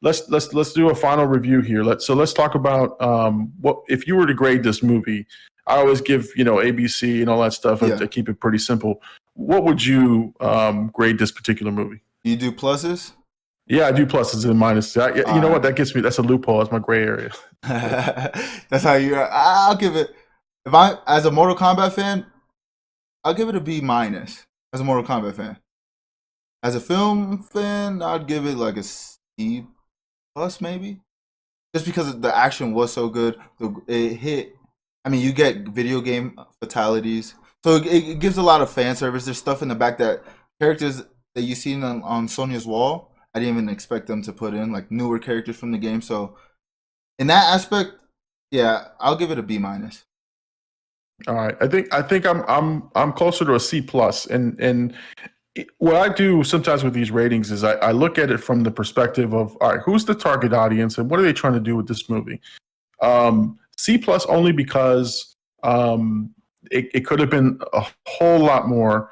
let's do a final review here. Let's talk about what if you were to grade this movie. I always give ABC and all that stuff. Yeah. To keep it pretty simple. What would you grade this particular movie? You do pluses? Yeah, I do pluses and minuses. You know what? Alright. That gets me. That's a loophole. That's my gray area. That's how you. I'll give it. If I, as a Mortal Kombat fan, I'll give it a B minus. As a Mortal Kombat fan, as a film fan, I'd give it like a C plus maybe, just because the action was so good. It hit. I mean, you get video game fatalities, so it gives a lot of fan service. There's stuff in the back that characters that you see on Sonya's wall. I didn't even expect them to put in like newer characters from the game. So in that aspect, yeah, I'll give it a B minus. All right. I think I'm closer to a C plus. And what I do sometimes with these ratings is I look at it from the perspective of, all right, who's the target audience and what are they trying to do with this movie? C plus only because it could have been a whole lot more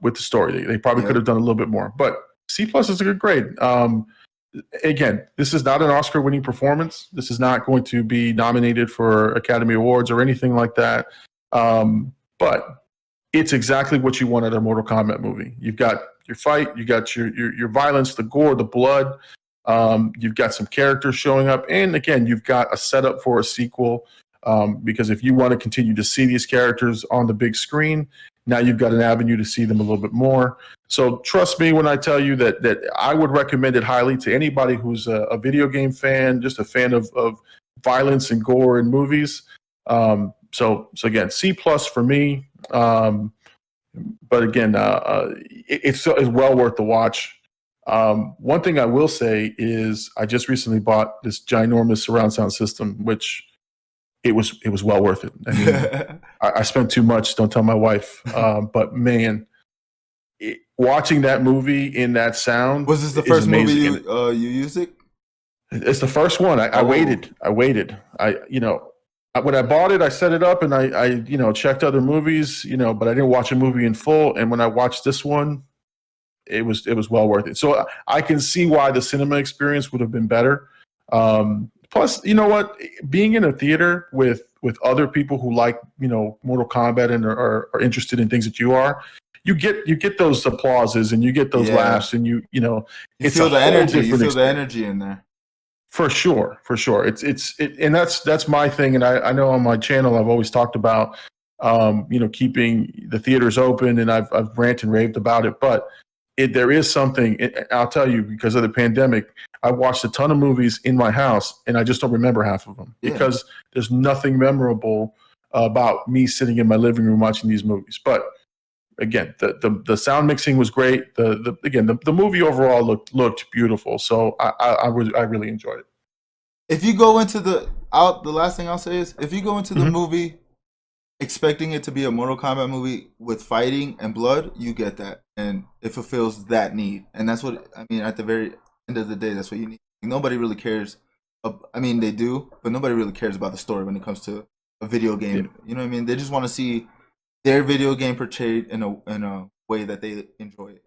with the story. They probably could have done a little bit more, but C plus is a good grade. Again, this is not an Oscar-winning performance. This is not going to be nominated for Academy Awards or anything like that. But it's exactly what you want at a Mortal Kombat movie. You've got your fight, you got your violence, the gore, the blood. You've got some characters showing up, and again, you've got a setup for a sequel. Because if you want to continue to see these characters on the big screen, now you've got an avenue to see them a little bit more. So trust me when I tell you that I would recommend it highly to anybody who's a video game fan, just a fan of violence and gore in movies. So again, C plus for me. But again, it's well worth the watch. One thing I will say is I just recently bought this ginormous surround sound system, which it was well worth it. I mean, I spent too much. Don't tell my wife. But man, watching that movie in that sound was this the first movie amazing. you used it? It's the first one. I waited. When I bought it, I set it up and I checked other movies, but I didn't watch a movie in full. And when I watched this one, it was well worth it. So I can see why the cinema experience would have been better. Plus, you know what? Being in a theater with other people who like Mortal Kombat and are interested in things that you are, you get those applauses and you get those laughs and you it's feel the energy. You feel the energy in there. For sure. And that's my thing. And I know on my channel I've always talked about keeping the theaters open, and I've ranted and raved about it, but there is something. I'll tell you, because of the pandemic, I watched a ton of movies in my house, and I just don't remember half of them because there's nothing memorable about me sitting in my living room watching these movies. But again, the sound mixing was great. The movie overall looked beautiful. So I really enjoyed it. If you go into the last thing I'll say is, if you go into the movie expecting it to be a Mortal Kombat movie with fighting and blood, you get that, and it fulfills that need. And that's what I mean. At the very end of the day, that's what you need. Nobody really cares. I mean, they do, but nobody really cares about the story when it comes to a video game. Yeah. You know what I mean? They just want to see their video game portrayed in a way that they enjoy it.